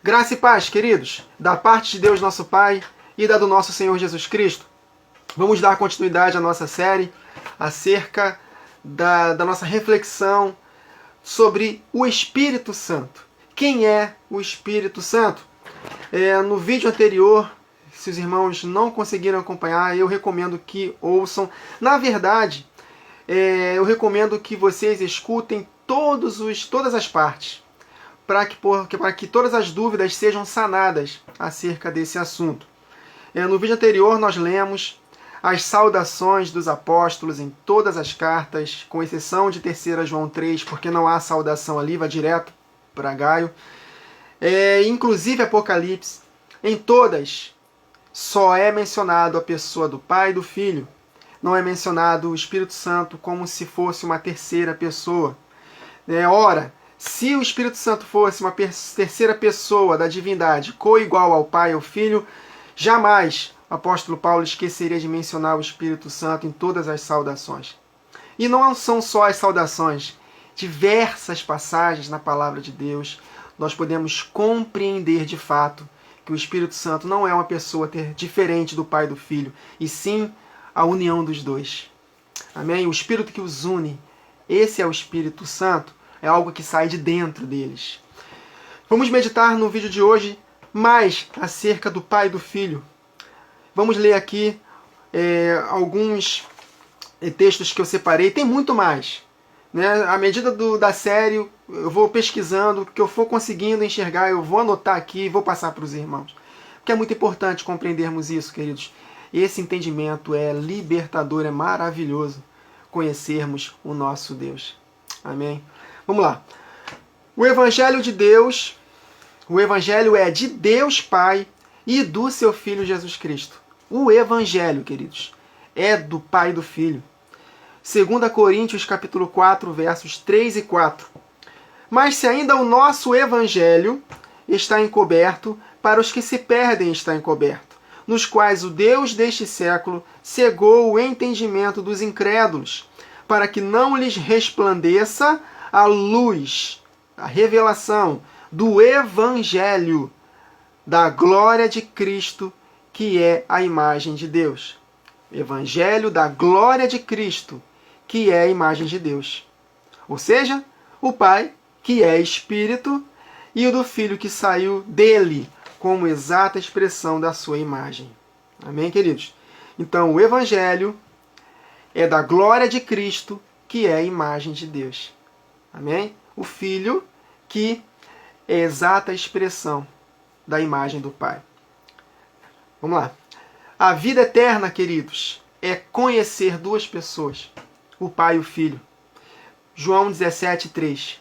Graça e paz, queridos, da parte de Deus nosso Pai e da do nosso Senhor Jesus Cristo. Vamos dar continuidade à nossa série acerca da nossa reflexão sobre o Espírito Santo. Quem é o Espírito Santo? No vídeo anterior, se os irmãos não conseguiram acompanhar, eu recomendo que ouçam. Na verdade, eu recomendo que vocês escutem todas as partes, para que todas as dúvidas sejam sanadas acerca desse assunto. No vídeo anterior nós lemos as saudações dos apóstolos em todas as cartas, com exceção de 3 João 3, porque não há saudação ali, vai direto para Gaio. Inclusive Apocalipse, em todas só é mencionado a pessoa do Pai e do Filho. Não é mencionado o Espírito Santo como se fosse uma terceira pessoa. Ora, se o Espírito Santo fosse uma terceira pessoa da divindade, coigual ao Pai e ao Filho, jamais o apóstolo Paulo esqueceria de mencionar o Espírito Santo em todas as saudações. E não são só as saudações. Diversas passagens na palavra de Deus nós podemos compreender de fato que o Espírito Santo não é uma pessoa diferente do Pai e do Filho, e sim a união dos dois. Amém? O Espírito que os une, esse é o Espírito Santo, é algo que sai de dentro deles. Vamos meditar no vídeo de hoje mais acerca do Pai e do Filho. Vamos ler aqui alguns textos que eu separei. Tem muito mais. À medida da série, eu vou pesquisando, o que eu for conseguindo enxergar, eu vou anotar aqui e vou passar para os irmãos. Porque é muito importante compreendermos isso, queridos. Esse entendimento é libertador, é maravilhoso conhecermos o nosso Deus. Amém? Vamos lá. O Evangelho de Deus, o Evangelho é de Deus Pai e do seu Filho Jesus Cristo. O Evangelho, queridos, é do Pai e do Filho. 2 Coríntios capítulo 4, versos 3 e 4. Mas se ainda o nosso Evangelho está encoberto, para os que se perdem está encoberto, nos quais o Deus deste século cegou o entendimento dos incrédulos, para que não lhes resplandeça a luz, a revelação do Evangelho da glória de Cristo, que é a imagem de Deus. Evangelho da glória de Cristo, que é a imagem de Deus. Ou seja, o Pai, que é Espírito, e o do Filho que saiu dele, como exata expressão da sua imagem. Amém, queridos? Então, o Evangelho é da glória de Cristo, que é a imagem de Deus. Amém? O Filho, que é a exata expressão da imagem do Pai. Vamos lá. A vida eterna, queridos, é conhecer duas pessoas, o Pai e o Filho. João 17, 3.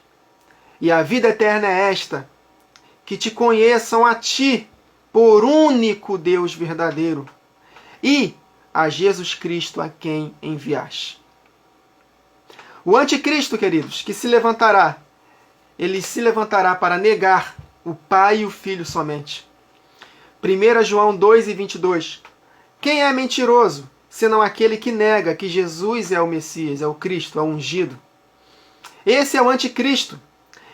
E a vida eterna é esta, que te conheçam a ti, por único Deus verdadeiro, e a Jesus Cristo a quem enviaste. O anticristo, queridos, que se levantará, ele se levantará para negar o Pai e o Filho somente. 1 João 2 e 22. Quem é mentiroso, senão aquele que nega que Jesus é o Messias, é o Cristo, é o ungido? Esse é o anticristo,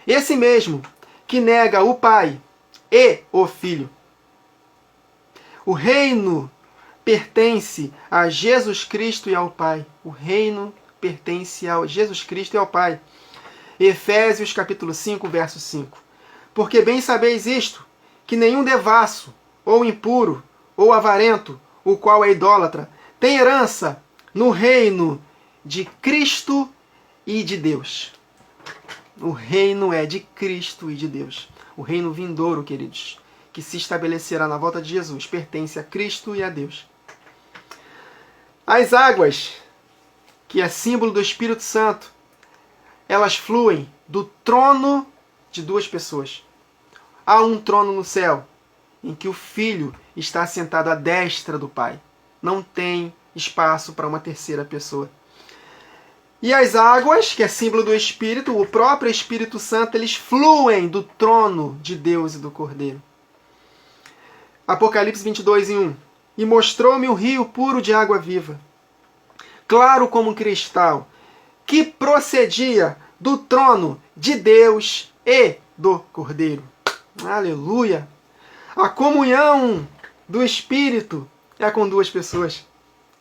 esse mesmo que nega o Pai e o Filho. O reino pertence a Jesus Cristo e ao Pai. O reino pertence a Jesus Cristo e ao Pai. Efésios capítulo 5, verso 5. Porque bem sabeis isto, que nenhum devasso, ou impuro, ou avarento, o qual é idólatra, tem herança no reino de Cristo e de Deus. O reino é de Cristo e de Deus. O reino vindouro, queridos, que se estabelecerá na volta de Jesus, pertence a Cristo e a Deus. As águas, que é símbolo do Espírito Santo, elas fluem do trono de duas pessoas. Há um trono no céu, em que o Filho está sentado à destra do Pai. Não tem espaço para uma terceira pessoa. E as águas, que é símbolo do Espírito, o próprio Espírito Santo, eles fluem do trono de Deus e do Cordeiro. Apocalipse 22, 1. E mostrou-me o rio puro de água viva, claro como um cristal, que procedia do trono de Deus e do Cordeiro. Aleluia! A comunhão do Espírito é com duas pessoas,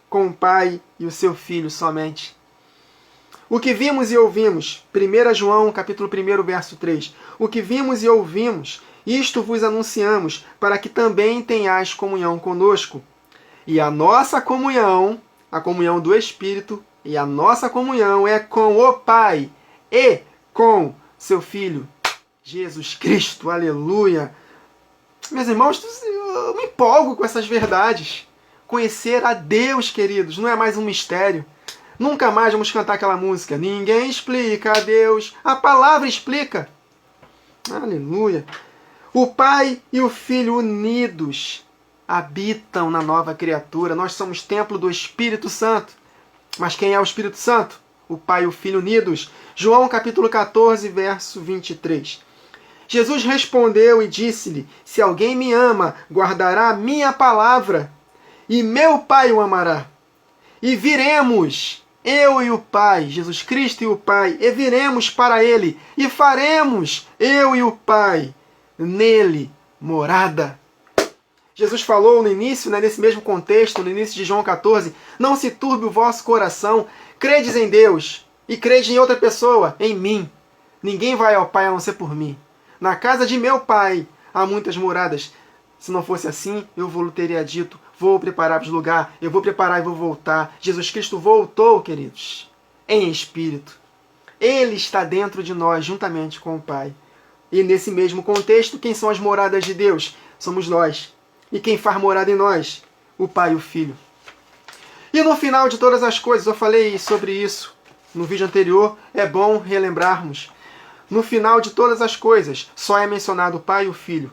com o Pai e o seu Filho somente. O que vimos e ouvimos, 1 João capítulo 1, verso 3. O que vimos e ouvimos, isto vos anunciamos, para que também tenhais comunhão conosco. E a nossa comunhão, a comunhão do Espírito, e a nossa comunhão é com o Pai e com seu Filho, Jesus Cristo. Aleluia! Meus irmãos, eu me empolgo com essas verdades. Conhecer a Deus, queridos, não é mais um mistério. Nunca mais vamos cantar aquela música. Ninguém explica a Deus. A palavra explica. Aleluia. O Pai e o Filho unidos habitam na nova criatura. Nós somos templo do Espírito Santo. Mas quem é o Espírito Santo? O Pai e o Filho unidos. João capítulo 14, verso 23. Jesus respondeu e disse-lhe: se alguém me ama, guardará a minha palavra, e meu Pai o amará. E viremos, eu e o Pai, Jesus Cristo e o Pai, e viremos para Ele, e faremos, eu e o Pai, nele morada. Jesus falou no início, nesse mesmo contexto, no início de João 14, não se turbe o vosso coração, credes em Deus, e crede em outra pessoa, em mim. Ninguém vai ao Pai a não ser por mim. Na casa de meu Pai há muitas moradas. Se não fosse assim, eu vos teria dito, vou preparar-vos lugar, eu vou preparar e vou voltar. Jesus Cristo voltou, queridos, em espírito. Ele está dentro de nós, juntamente com o Pai. E nesse mesmo contexto, quem são as moradas de Deus? Somos nós. E quem faz morada em nós? O Pai e o Filho. E no final de todas as coisas, eu falei sobre isso no vídeo anterior, é bom relembrarmos. No final de todas as coisas, só é mencionado o Pai e o Filho.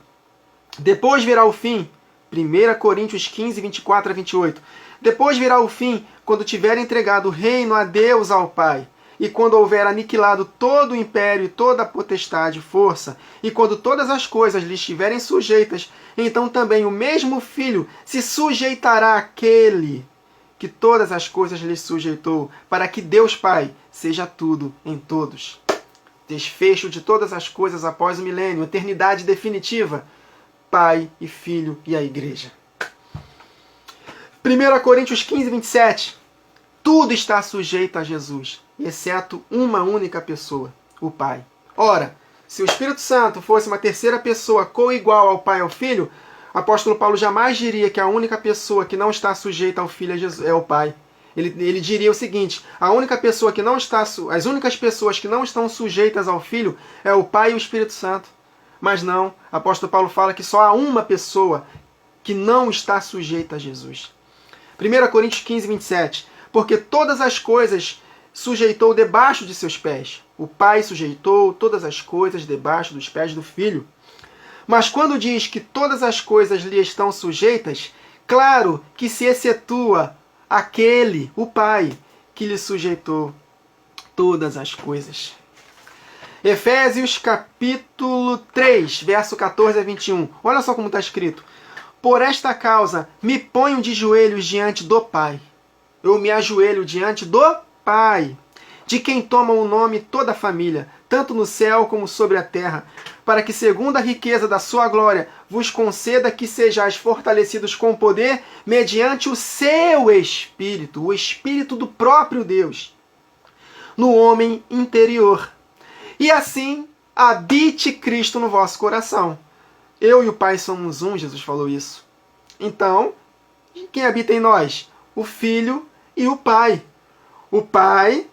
Depois virá o fim, 1 Coríntios 15, 24 a 28. Depois virá o fim, quando tiver entregado o reino a Deus, ao Pai, e quando houver aniquilado todo o império e toda a potestade e força, e quando todas as coisas lhe estiverem sujeitas, então também o mesmo Filho se sujeitará àquele que todas as coisas lhe sujeitou, para que Deus Pai seja tudo em todos. Desfecho de todas as coisas após o milênio, eternidade definitiva, Pai e Filho e a Igreja. 1 Coríntios 15, 27. Tudo está sujeito a Jesus, exceto uma única pessoa, o Pai. Ora, se o Espírito Santo fosse uma terceira pessoa coigual ao Pai e ao Filho, o apóstolo Paulo jamais diria que a única pessoa que não está sujeita ao Filho é o Pai. Ele diria o seguinte: a única pessoa que não está, as únicas pessoas que não estão sujeitas ao Filho é o Pai e o Espírito Santo. Mas não, o apóstolo Paulo fala que só há uma pessoa que não está sujeita a Jesus. 1 Coríntios 15, 27. Porque todas as coisas sujeitou debaixo de seus pés. O Pai sujeitou todas as coisas debaixo dos pés do Filho. Mas quando diz que todas as coisas lhe estão sujeitas, claro que se excetua aquele, o Pai, que lhe sujeitou todas as coisas. Efésios capítulo 3, verso 14 a 21. Olha só como está escrito. Por esta causa me ponho de joelhos diante do Pai. Eu me ajoelho diante do Pai, de quem toma o nome toda a família, tanto no céu como sobre a terra, para que, segundo a riqueza da sua glória, vos conceda que sejais fortalecidos com poder mediante o seu Espírito, o Espírito do próprio Deus, no homem interior. E assim habite Cristo no vosso coração. Eu e o Pai somos um, Jesus falou isso. Então, quem habita em nós? O Filho e o Pai. O Pai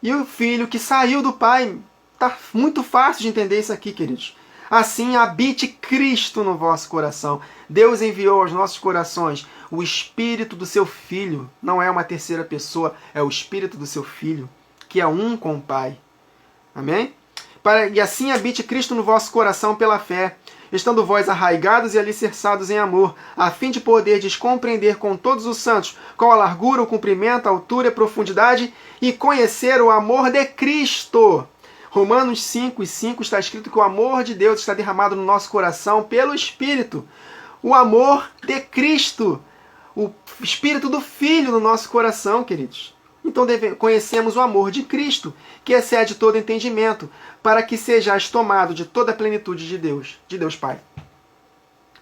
e o Filho que saiu do Pai. Está muito fácil de entender isso aqui, queridos. Assim, habite Cristo no vosso coração. Deus enviou aos nossos corações o Espírito do seu Filho. Não é uma terceira pessoa, é o Espírito do seu Filho, que é um com o Pai. Amém? E assim habite Cristo no vosso coração pela fé, estando vós arraigados e alicerçados em amor, a fim de poderdes compreender com todos os santos qual a largura, o comprimento, a altura e a profundidade, e conhecer o amor de Cristo. Romanos 5 e 5 está escrito que o amor de Deus está derramado no nosso coração pelo Espírito. O amor de Cristo, o Espírito do Filho no nosso coração, queridos. Então conhecemos o amor de Cristo, que excede todo entendimento, para que sejais tomado de toda a plenitude de Deus Pai.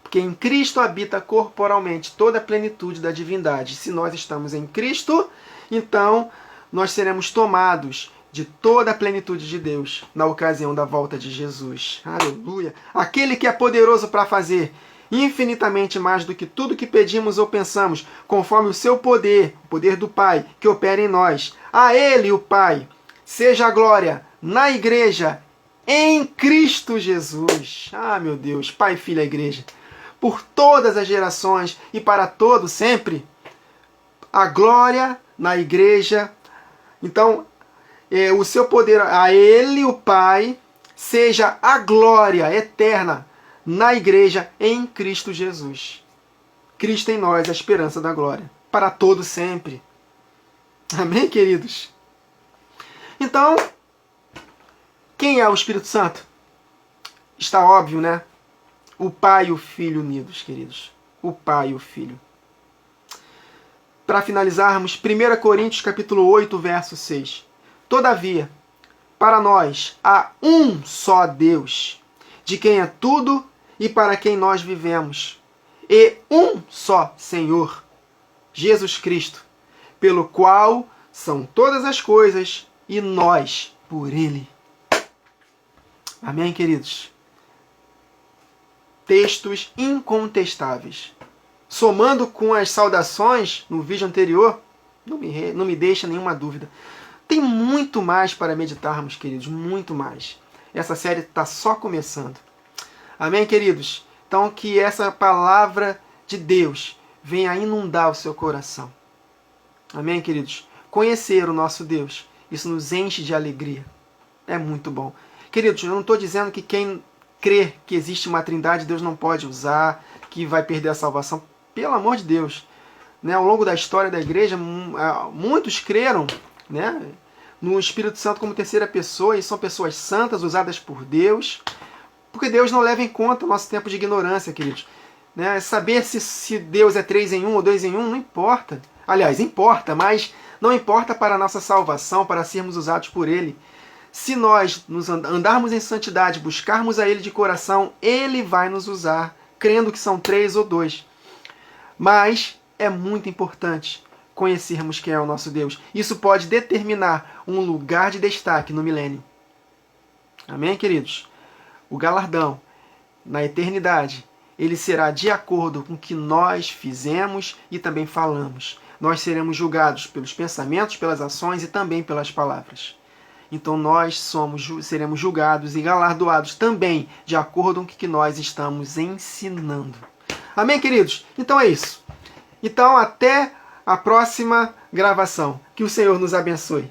Porque em Cristo habita corporalmente toda a plenitude da divindade. Se nós estamos em Cristo, então nós seremos tomados de toda a plenitude de Deus na ocasião da volta de Jesus. Aleluia! Aquele que é poderoso para fazer infinitamente mais do que tudo que pedimos ou pensamos, conforme o seu poder, o poder do Pai, que opera em nós. A Ele, o Pai, seja a glória na igreja, em Cristo Jesus. Ah, meu Deus, Pai, Filho, a igreja. Por todas as gerações e para todo sempre. A glória na igreja. Então, o seu poder, a Ele, o Pai, seja a glória eterna na igreja em Cristo Jesus. Cristo em nós, a esperança da glória, para todo sempre. Amém, queridos? Então, quem é o Espírito Santo? Está óbvio, né? O Pai e o Filho unidos, queridos. O Pai e o Filho. Para finalizarmos, 1 Coríntios capítulo 8, verso 6. Todavia, para nós há um só Deus, de quem é tudo e para quem nós vivemos, e um só Senhor, Jesus Cristo, pelo qual são todas as coisas e nós por Ele. Amém, queridos? Textos incontestáveis. Somando com as saudações no vídeo anterior, não me deixa nenhuma dúvida. Tem muito mais para meditarmos, queridos, muito mais. Essa série está só começando. Amém, queridos? Então, que essa palavra de Deus venha inundar o seu coração. Amém, queridos? Conhecer o nosso Deus, isso nos enche de alegria. É muito bom. Queridos, eu não estou dizendo que quem crê que existe uma trindade, Deus não pode usar, que vai perder a salvação. Pelo amor de Deus. Né? Ao longo da história da igreja, muitos creram, né, no Espírito Santo como terceira pessoa, e são pessoas santas, usadas por Deus, porque Deus não leva em conta o nosso tempo de ignorância, queridos. Né? Saber se Deus é 3 em 1 ou 2 em 1, não importa. Aliás, importa, mas não importa para a nossa salvação, para sermos usados por Ele. Se nós andarmos em santidade, buscarmos a Ele de coração, Ele vai nos usar, crendo que são 3 ou 2. Mas é muito importante conhecermos quem é o nosso Deus. Isso pode determinar um lugar de destaque no milênio. Amém, queridos? O galardão, na eternidade, ele será de acordo com o que nós fizemos e também falamos. Nós seremos julgados pelos pensamentos, pelas ações e também pelas palavras. Então nós seremos julgados e galardoados também de acordo com o que nós estamos ensinando. Amém, queridos? Então é isso. Então até a próxima gravação. Que o Senhor nos abençoe.